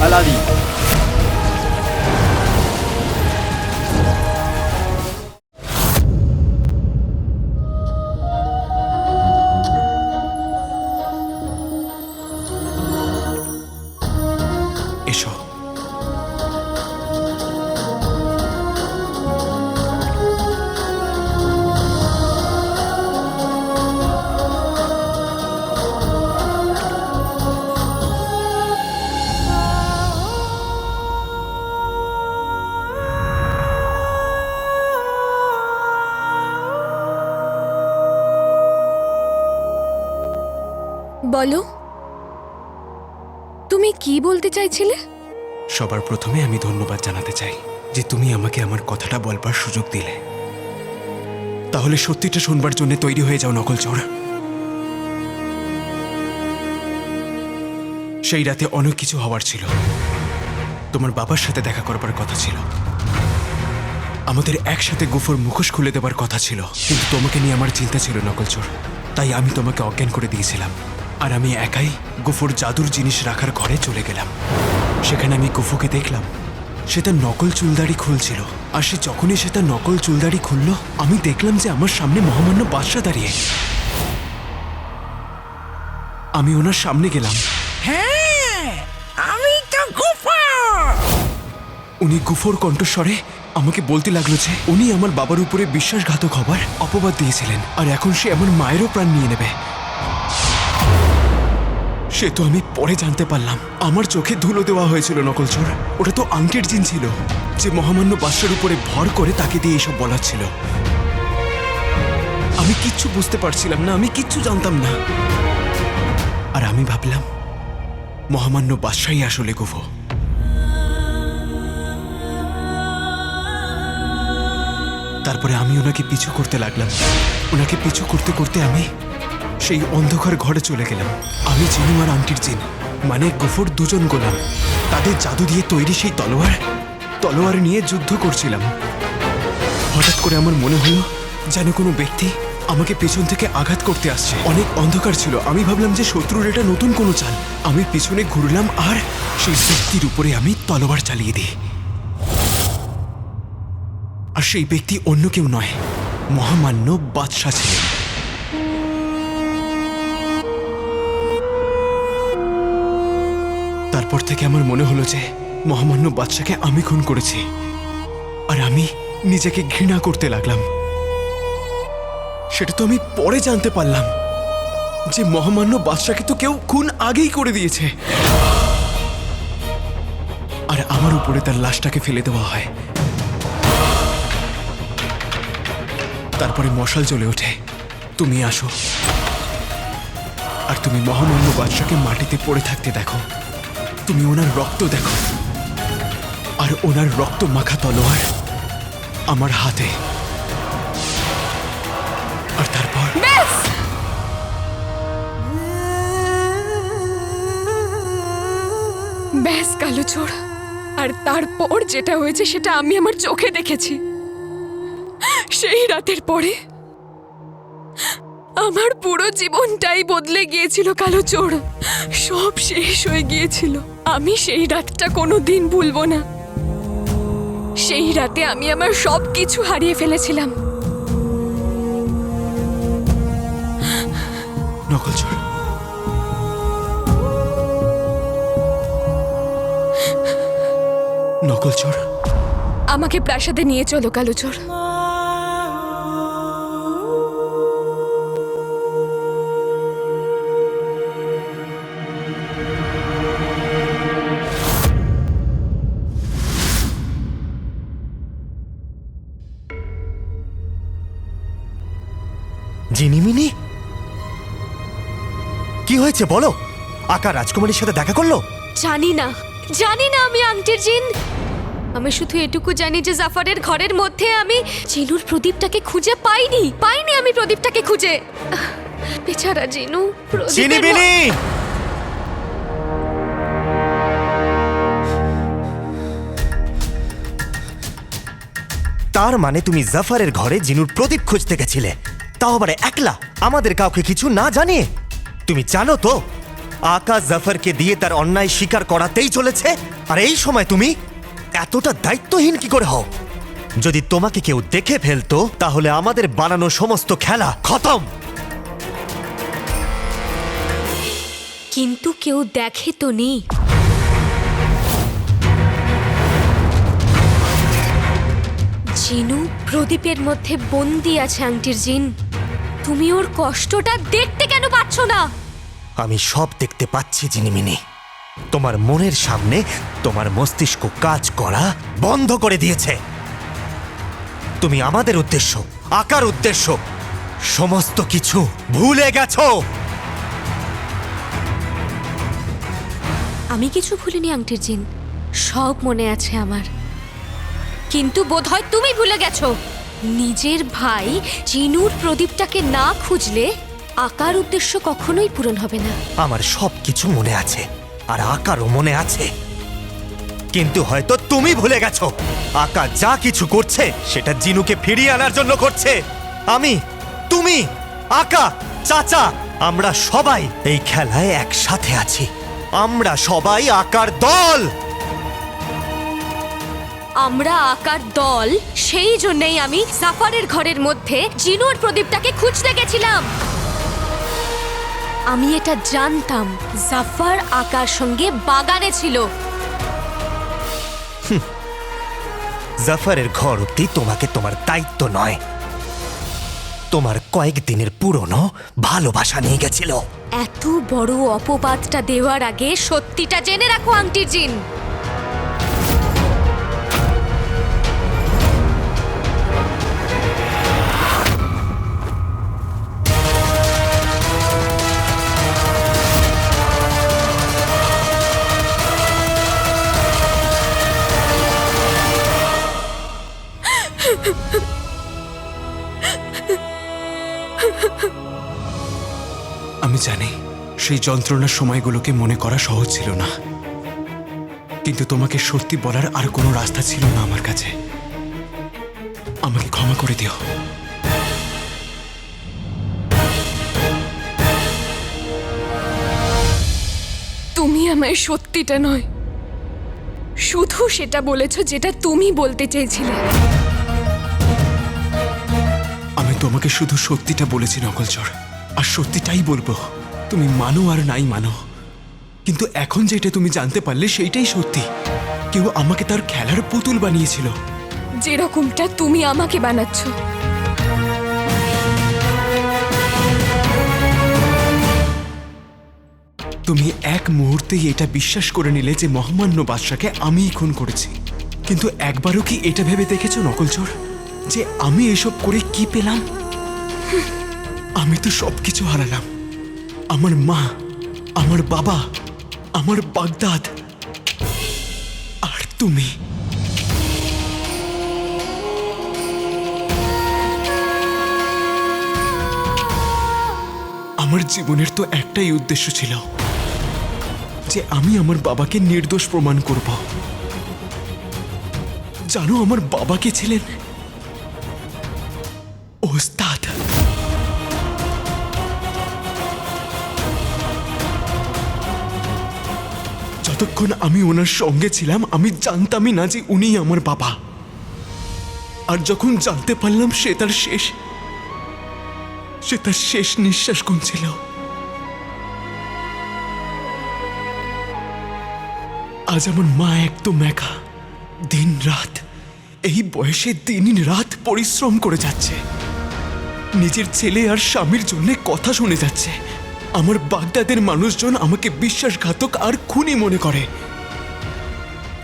হেলালি। এসো। বলো, তুমি কি বলতে চাইছিলে? সবার প্রথমে আমি ধন্যবাদ জানাতে চাই যে তুমি আমাকে আমার কথাটা বলবার সুযোগ দিলে। তাহলে সত্যিটা শুনবার জন্য তৈরি হয়ে যাও নকলচোর। সেই রাতে অনেক কিছু হওয়ার ছিল। তোমার বাবার সাথে দেখা করবার কথা ছিল, আমাদের একসাথে গুফোর মুখোশ খুলে দেবার কথা ছিল, কিন্তু তোমাকে নিয়ে আমার চিন্তা ছিল নকলচোর। তাই আমি তোমাকে অজ্ঞান করে দিয়েছিলাম, আর আমি একাই গুফোর জাদুর জিনিস রাখার ঘরে চলে গেলাম। সেখানে আমি গুফোকে দেখলাম, সে তার নকল চুলদাড়ি খুলছিল। আর সে যখনই সে তার নকল চুলদাড়ি খুলল, আমি দেখলাম যে আমার সামনে মহামান্য বাদশা দাঁড়িয়ে। আমি ওনার সামনে গেলাম। হ্যাঁ, আমি তো গুফা। উনি গুফোর কণ্ঠস্বরে আমাকে বলতে লাগলো যে উনি আমার বাবার উপরে বিশ্বাসঘাতক হবার অপবাদ দিয়েছিলেন, আর এখন সে আমার মায়েরও প্রাণ নিয়ে নেবে। সে তো আমি পরে জানতে পারলাম, আমার চোখে ধুলো দেওয়া হয়েছিল নকলচোর। ওটা তো আংটির জিন ছিল, যে মহামান্য বাদশার উপরে ভর করে তাকে দিয়ে এসব বলাচ্ছিল। আমি কিচ্ছু বুঝতে পারছিলাম না, আমি কিচ্ছু জানতাম না। আর আমি ভাবলাম মহামান্য বাদশাই আসলে গুফো। তারপরে আমি ওনাকে পিছু করতে লাগলাম। ওনাকে পিছু করতে করতে আমি সেই অন্ধকার ঘরে চলে গেলাম। আমি জিনু আর আংটির জিন, মানে গুফোর দুজন গোলাম, তাদের জাদু দিয়ে তৈরি সেই তলোয়ার নিয়ে যুদ্ধ করছিলাম। হঠাৎ করে আমার মনে হলো যেন কোনো ব্যক্তি আমাকে পেছন থেকে আঘাত করতে আসছে। অনেক অন্ধকার ছিল, আমি ভাবলাম যে শত্রুর এটা নতুন কোনো চাল। আমি পিছনে ঘুরলাম আর সেই ব্যক্তির উপরে আমি তলোয়ার চালিয়ে দিই। আর সেই ব্যক্তি অন্য কেউ নয়, মহামান্য বাদশা ছিলেন। তারপর থেকে আমার মনে হলো যে মহামান্য বাদশাকে আমি খুন করেছি, আর আমি নিজেকে ঘৃণা করতে লাগলাম। সেটা তো আমি পরে জানতে পারলাম যে মহামান্য বাদশাকে তো কেউ খুন আগেই করে দিয়েছে, আর আমার উপরে তার লাশটাকে ফেলে দেওয়া হয়। তারপরে মশাল জ্বলে ওঠে, তুমি আসো, আর তুমি মহামান্য বাদশাকে মাটিতে পড়ে থাকতে দেখো। তুমি ওনার রক্ত দেখো, আর ওনার রক্ত মাখা তলোয়ার আমার হাতে। আর তারপর ব্যাস! ব্যাস কালোচোর। আর তারপর যেটা হয়েছে সেটা আমি আমার চোখে দেখেছি। সেই রাতের পরে আমার পুরো জীবনটাই বদলে গিয়েছিল কালোচোর। সব শেষ হয়ে গিয়েছিল। আমি সেই রাতটা কোনোদিন ভুলবো না। সেই রাতে আমি আমার সব কিছু হারিয়ে ফেলেছিলাম। নকলচোর, নকলচোর, আমাকে প্রাসাদে নিয়ে চলো কালোচোর। জিনিমিনি, কি হয়েছে বলো? আকা রাজকুমারীর সাথে দেখা করলো? জানি না আমি আংটির জিন। আমি শুধু এটুকু জানি যে জাফরের ঘরের মধ্যে আমি জিনুর প্রদীপটাকে খুঁজে পাইনি। আমি প্রদীপটাকে খুঁজে। বেচারা জিনু। জিনিমিনি, তার মানে তুমি জাফরের ঘরে জিনুর প্রদীপ খুঁজতে গেছিলে, তাও আবার একলা, আমাদের কাউকে কিছু না জানিয়ে। তুমি জানো তো আকা জাফরকে দিয়ে তার অন্যায় স্বীকার করাতেই চলেছে, আর এই সময় তুমি এতটা দায়িত্বহীন কি করে হও? যদি তোমাকে কেউ দেখে ফেলতো তাহলে আমাদের বানানো সমস্ত খেলা খতম। কিন্তু কেউ দেখে তো নি। জিনু প্রদীপের মধ্যে বন্দি আছে আংটির জিন। তুমি ওর কষ্টটা দেখতে কেন পাচ্ছ না? আমি সব দেখতে পাচ্ছি জিনিমিনি। তোমার মনের সামনে তোমার মস্তিষ্ক কাজ করা বন্ধ করে দিয়েছে। তুমি আমাদের উদ্দেশ্য, আকার উদ্দেশ্য, সমস্ত কিছু ভুলে গেছো। আমি কিছু ভুলিনি আংটির জিন, সব মনে আছে আমার। কিন্তু বোধহয় তুমি ভুলে গেছো, নিজের ভাই জিনুর প্রদীপটাকে না খুঁজলে আকার উদ্দেশ্য কখনোই পূরণ হবে না। আমার সব কিছু মনে আছে, আর আকারও মনে আছে, কিন্তু হয়তো তুমি ভুলে গেছো। আকা যা কিছু করছে সেটা জিনুকে ফিরিয়ে আনার জন্য করছে। আমি, তুমি, আকা, চাচা, আমরা সবাই এই খেলায় একসাথে আছি। আমরা সবাই আকার দল। আমরা আকার দল, সেই জন্যই আমি জাফারের ঘরের মধ্যে জিনুর প্রদীপটাকে খুঁজতে গেছিলাম। আমি এটা জানতাম জাফার আকার সঙ্গে বাগানে ছিল। জাফারের ঘর অব্দি তোমাকে তোমার দায়িত্ব নয়, তোমার কয়েকদিনের পুরনো ভালোবাসা নিয়ে গেছিল। এত বড় অপবাদটা দেওয়ার আগে সত্যিটা জেনে রাখো আংটির জিন। আমি জানি সেই যন্ত্রণার সময়গুলোকে মনে করা সহজ ছিল না, কিন্তু তোমাকে সত্যি বলার আর কোনো রাস্তা ছিল না আমার কাছে। আমাকে ক্ষমা করে দিও। তুমি আমায় সত্যিটা নয়, শুধু সেটা বলেছো যেটা তুমি বলতে চেয়েছিলে। আমি তোমাকে শুধু সত্যিটা বলেছি নকলচর, আর সত্যিটাই বলবো। তুমি মানো আর নাই মানো, কিন্তু এখন যেটা তুমি জানতে পারলে সেইটাই সত্যি। কেউ আমাকে তার খেলার পুতুল বানিয়েছিল। যেরকমটা তুমি আমাকে বানাচ্ছ। তুমি এক মুহূর্তেই এটা বিশ্বাস করে নিলে যে মহামান্য বাদশাকে আমিই খুন করেছি। কিন্তু একবারও কি এটা ভেবে দেখেছো নকলচর যে আমি এসব করে কি পেলাম? আমি তো সবকিছু হারালাম। আমার মা, আমার বাবা, আমার বাগদাদ, আর তুমি। আমার জীবনের তো একটাই উদ্দেশ্য ছিল, যে আমি আমার বাবাকে নির্দোষ প্রমাণ করব। জানো আমার বাবা কে ছিলেন? ওস্তাদ। যতক্ষণ আমি ওনার সঙ্গে ছিলাম আমি জানতামই না যে উনি আমার বাবা। আর যখন জানতে পারলাম সে তার শেষ নিঃশ্বাস গুনছিল। আজ আমার মা একদম একা, দিন রাত, এই বয়সে দিন রাত পরিশ্রম করে যাচ্ছে। নিজের ছেলে আর স্বামীর জন্য কথা শুনে যাচ্ছে। আমার বাগদাদের মানুষজন আমাকে বিশ্বাসঘাতক আর খুনি মনে করে।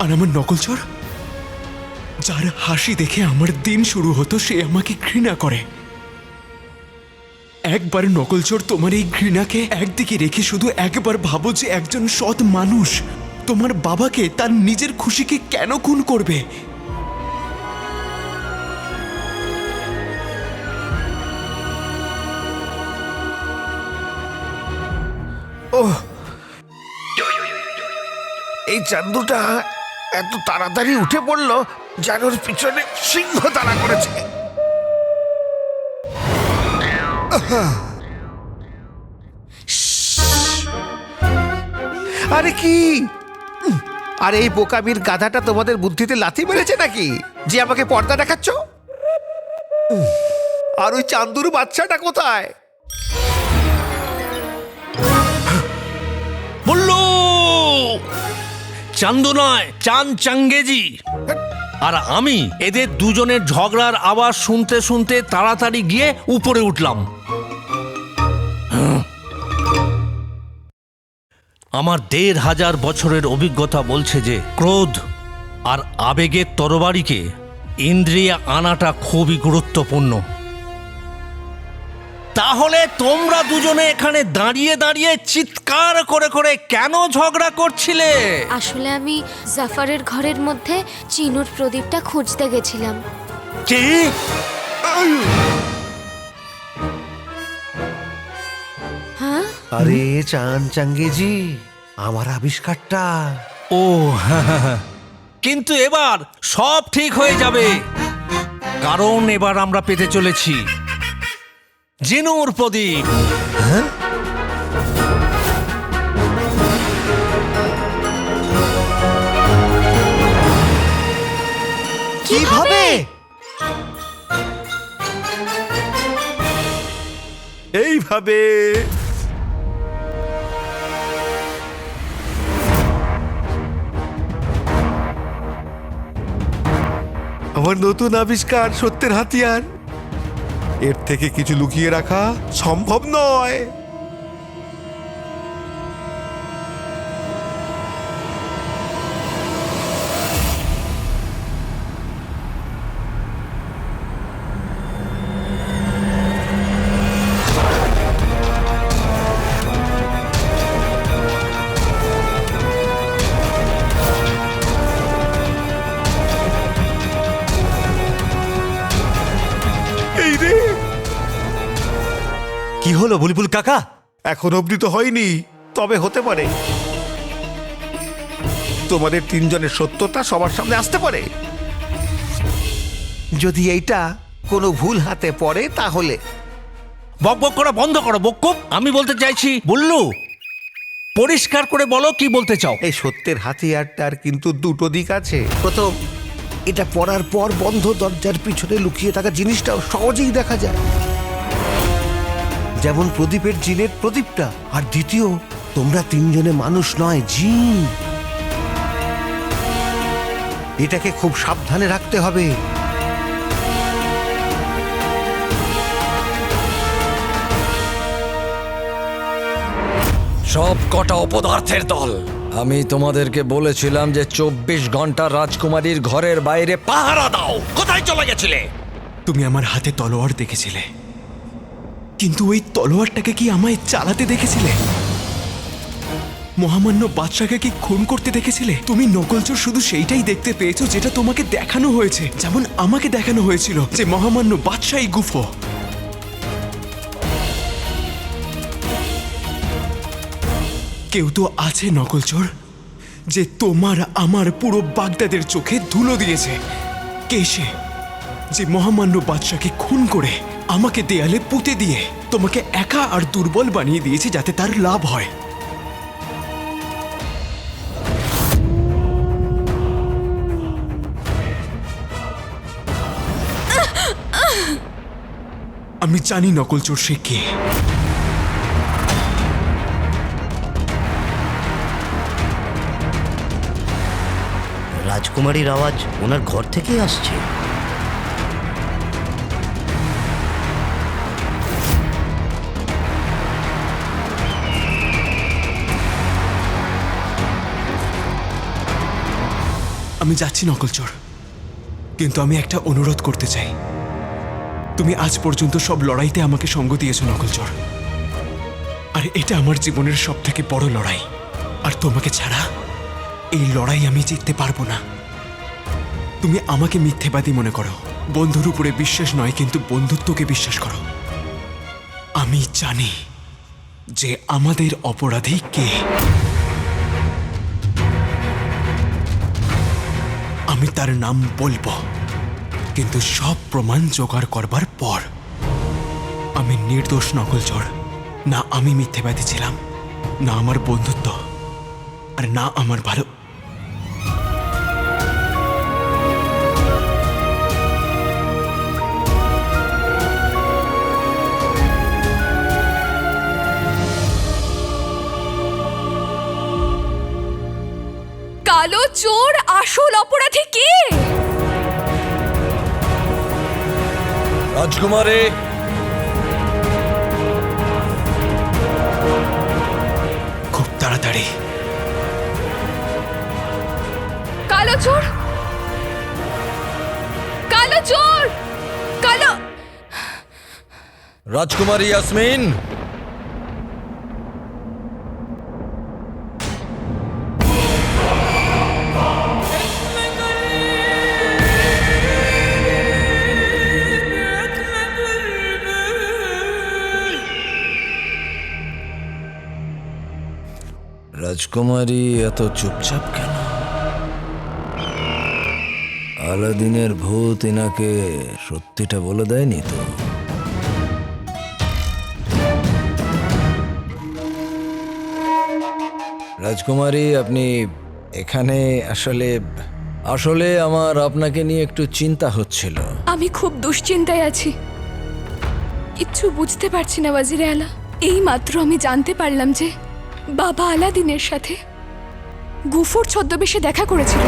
আর আমার নকলচর, যার হাসি দেখে আমার দিন শুরু হতো, সে আমাকে ঘৃণা করে। একবার নকলচর তোমার এই ঘৃণাকে একদিকে রেখে শুধু একবার ভাবো যে একজন সৎ মানুষ তোমার বাবাকে তার নিজের খুশিকে কেন খুন করবে? ওহ, এই চান্দুটা এত তাড়াতাড়ি উঠে পড়লো যেন ওর পিছনে সিংহ তাড়া করেছে। আরে কি আর এই বোকামির গাধাটা তোমাদের বুদ্ধিতে লাথি মেরেছে নাকি যে আমাকে পর্দা দেখাচ্ছ? আর ওই চান্দুর বাচ্চাটা কোথায়? বললো চান্দু নয়, চান চাঙ্গেজি। আর আমি এদের দুজনের ঝগড়ার আওয়াজ শুনতে শুনতে তাড়াতাড়ি গিয়ে উপরে উঠলাম। আমার ১,৫০০ বছরের অভিজ্ঞতা বলছে যে ক্রোধ আর আবেগের তরবারিকে ইন্দ্রিয়ে আনাটা খুবই গুরুত্বপূর্ণ। তাহলে তোমরা দুজনে এখানে দাঁড়িয়ে দাঁড়িয়ে চিৎকার করে করে কেন ঝগড়া করছিলে? আসলে আমি জাফারের ঘরের মধ্যে চিনুর প্রদীপটা খুঁজতে গেছিলাম। কি? হ্যাঁ, আরে চান চাঙ্গেজি, আমার আবিষ্কারটা। ও হ্যাঁ, কিন্তু এবার সব ঠিক হয়ে যাবে, কারণ এবার আমরা পেতে চলেছি জিনুর প্রদীপ। কিভাবে? এইভাবে আমার নতুন আবিষ্কার সত্যের হাতিয়ার। এর থেকে কিছু লুকিয়ে রাখা সম্ভব নয়। এই রে, কি হলো বুলবুল কাকা? এখন অবধি তো হয়নি, তবে হতে পারে। তোমাদের তিনজনের সত্যতা সবার সামনে আসতে পারে। যদি এইটা কোনো ভুল হাতে পড়ে তাহলে। বকবক করা বন্ধ করো বককুব। আমি বলতে চাইছি বললু, পরিষ্কার করে বলো কি বলতে চাও। এই সত্যের হাতিয়ারটার কিন্তু দুটো দিক আছে। প্রথম, এটা পড়ার পর বন্ধ দরজার পিছনে লুকিয়ে থাকা জিনিসটাও সহজেই দেখা যায়, যেমন প্রদীপের জিনের প্রদীপটা। আর দ্বিতীয়, তোমরা তিনজনে মানুষ নয়, জিন। এটাকে খুব সাবধানে রাখতে হবে। সব কটা অপদার্থের দল, আমি তোমাদেরকে বলেছিলাম যে 24 ঘন্টা রাজকুমারীর ঘরের বাইরে পাহারা দাও। কোথায় চলে গেছিলে? তুমি আমার হাতে তলোয়ার দেখেছিলে, কিন্তু ওই তলোয়ারটাকে কি আমায় চালাতে দেখেছিলে? মহামান্য বাদশাকে কি খুন করতে দেখেছিলে? তুমি নকলচোর শুধু সেইটাই দেখতে পেয়েছো যেটা তোমাকে দেখানো হয়েছে, যেমন আমাকে দেখানো হয়েছিল যে মহামান্য বাদশাই গুফো। কেউ তো আছে নকলচোর, যে তোমার আমার পুরো বাগদাদের চোখে ধুলো দিয়েছে। কে সে? যে মহামান্য বাদশাকে খুন করে আমাকে দেয়ালে পুঁতে দিয়ে তোমাকে একা আর দুর্বল বানিয়ে দিয়েছে যাতে তার লাভ হয়। আমি জানি নকলচোর সে কে। রাজকুমারীর আওয়াজ ওনার ঘর থেকেই আসছে। আমি যাচ্ছি নকলচোর, কিন্তু আমি একটা অনুরোধ করতে চাই। তুমি আজ পর্যন্ত সব লড়াইতে আমাকে সঙ্গ দিয়েছো নকলচোর, আর এটা আমার জীবনের সব থেকে বড় লড়াই। আর তোমাকে ছাড়া এই লড়াই আমি জিততে পারবো না। তুমি আমাকে মিথ্যেবাদী মনে করো, বন্ধুর উপরে বিশ্বাস নয়, কিন্তু বন্ধুত্বকে বিশ্বাস করো। আমি জানি যে আমাদের অপরাধী কে। আমি তার নাম বলবো, কিন্তু সব প্রমাণ জোগাড় করবার পর। আমি নির্দোষ নকলচোর, না আমি মিথ্যেবাদী ছিলাম, না আমার বন্ধুত্ব। আর না আমার ভালো। কালো চোর আসল অপরাধী কে? রাজকুমারী, খুব তাড়াতাড়ি। কালো চোর, কালো চোর, কালো রাজকুমারী ইয়াসমিন, রাজকুমারী এত চুপচাপ কেন? আলাদিনের ভূত এনাকে সত্যিটা বলে দেয়নি তো? রাজকুমারী, আপনি এখানে আসলে আমার আপনাকে নিয়ে একটু চিন্তা হচ্ছিল। আমি খুব দুশ্চিন্তায় আছি, কিচ্ছু বুঝতে পারছি না ওয়াজিরে আলা। এই মাত্র আমি জানতে পারলাম যে বাবা আলাদিনের সাথে গুফুর ছদ্মবেশে দেখা করেছিল,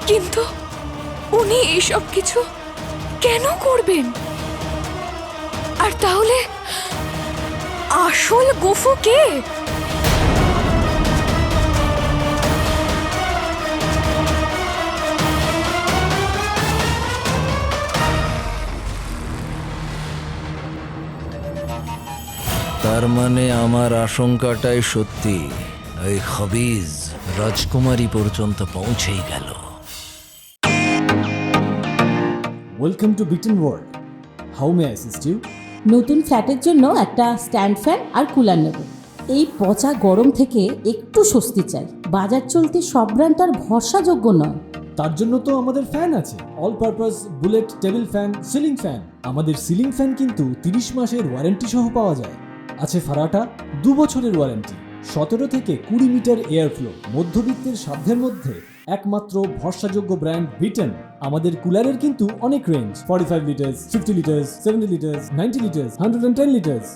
কিন্তু উনি এইসব কিছু কেন করবেন? আর তাহলে আসল গুফু কে? তার মানে আমার আশঙ্কাটাই সত্যি, এই খবিজ রাজকুমারী পর্যন্ত পৌঁছেই গেল। Welcome to bitten world. How may assist you? নতুন ফ্ল্যাটের জন্য একটা স্ট্যান্ড ফ্যান আর কুলার নেব। এই পচা গরম থেকে একটু স্বস্তি চাই। বাজার চলতে সব ব্র্যান্ড তো আর ভরসাযোগ্য নয়। তার জন্য তো আমাদের ফ্যান আছে, all purpose bullet table fan, ceiling fan. আমাদের সিলিং ফ্যান কিন্তু 30 মাসের ওয়ারেন্টি সহ পাওয়া যায়। আছে ফারাটা 2 বছরের ওয়ারেন্টি, 17 থেকে 20 মিটার এয়ার ফ্লো, মধ্যবিত্তের সাধ্যের মধ্যে একমাত্র ভরসাযোগ্য ব্র্যান্ড বিটেন। আমাদের কুলারের কিন্তু অনেক range, 45 litres, 50 litres, 70 litres, 90 litres, 110 litres.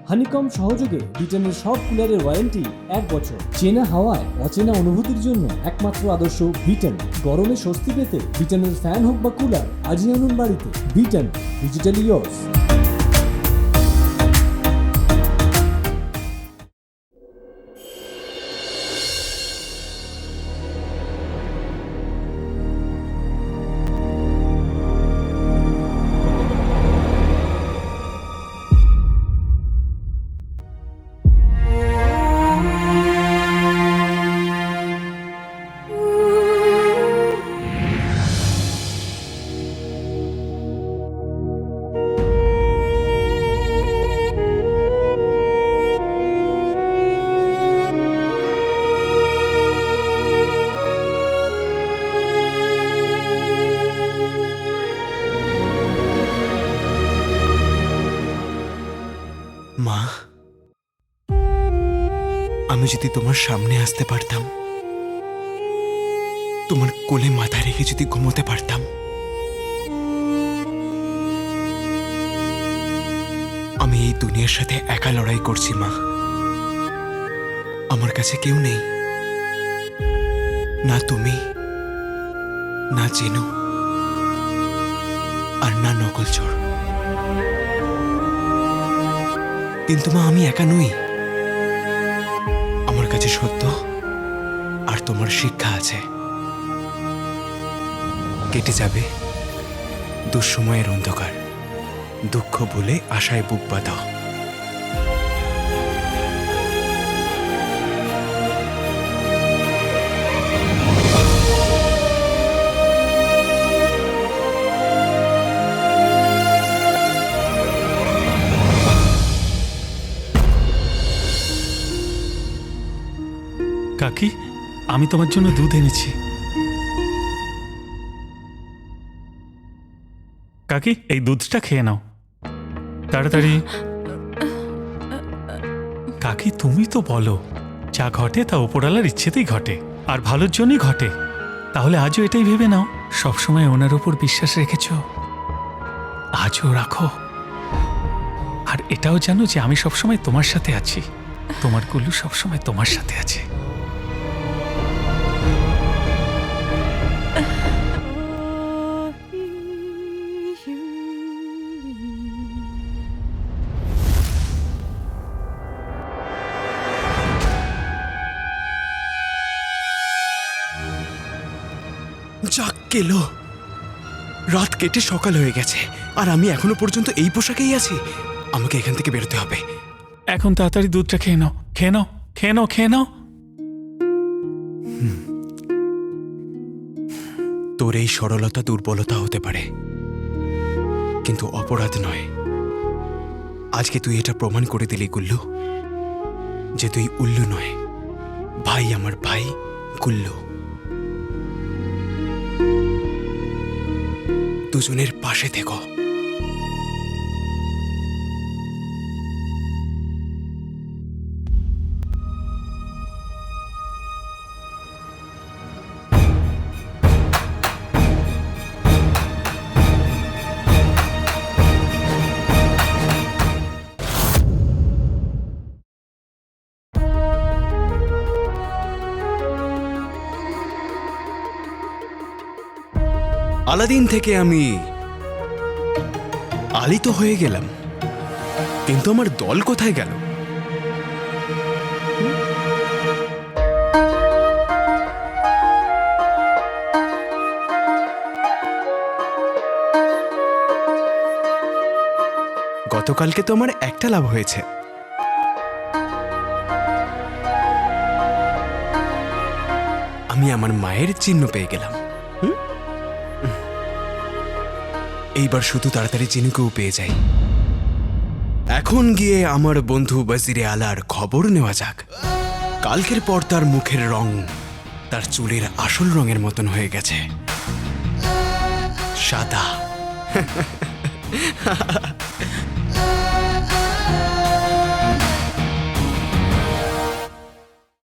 Honeycomb সহযোগে বিটেনের সব কুলারের ওয়ারেন্টি 1 বছর। চেনা হাওয়ায় অচেনা অনুভূতির জন্য একমাত্র আদর্শ বিটেন। গরমে স্বস্তি পেতে বিটেনের ফ্যান হোক বা কুলার, আজই আনুন বাড়িতে। Beaten, digitally years. মা, আমি যদি তোমার সামনে আসতে পারতাম, তোমার কোলে মাথা রেখে যদি ঘুমোতে পারতাম, আমি এই দুনিয়ার সাথে একা লড়াই করছি মা। আমার কাছে কেউ নেই, না তুমি, না চেনো, আর না নকল চোর। কিন্তু মা, আমি একা নই। আমার কাছে সত্য আর তোমার শিক্ষা আছে। কেটে যাবে দুঃসময়ের অন্ধকার, দুঃখ বলে আশায় বুক বাঁধাও। কাকি, আমি তোমার জন্য দুধ এনেছি। কাকি, এই দুধটা খেয়ে নাও তাড়াতাড়ি। কাকি তুমি তো বলো, যা ঘটে তা ওপরওয়ালার ইচ্ছেতেই ঘটে, আর ভালোর জন্যই ঘটে। তাহলে আজও এটাই ভেবে নাও, সবসময় ওনার উপর বিশ্বাস রেখেছ, আজও রাখো। আর এটাও জানো যে আমি সবসময় তোমার সাথে আছি, তোমার গুল্লু সবসময় তোমার সাথে আছে। যাক গেল, রাত কেটে সকাল হয়ে গেছে আর আমি এখনো পর্যন্ত এই পোশাকেই আছি। আমাকে এখান থেকে বেরোতে হবে। এখন তাড়াতাড়ি দুধটা খেয়ে নাও, খেয়ে নাও, খেয়ে নাও, খেয়ে নাও। তোর এই সরলতা দুর্বলতা হতে পারে, কিন্তু অপরাধ নয়। আজকে তুই এটা প্রমাণ করে দিলি গুল্লু, যে তুই উল্লু নয়, ভাই, আমার ভাই গুল্লু। দুজনের পাশে থেকো। আলাদিন থেকে আমি আলী তো হয়ে গেলাম, কিন্তু আমার দল কোথায় গেল? গতকালকে তো আমার একটা লাভ হয়েছে। আমি আমার মায়ের চিহ্ন পেয়ে গেলাম। এইবার শুধু তাড়াতাড়ি চিনুকেও পেয়ে যাই। এখন গিয়ে আমার বন্ধু ওয়াজিরে আলার খবর নেওয়া যাক। কালকের পর তার মুখের রং তার চুলের আসল রঙের মতন হয়ে গেছে, সাদা।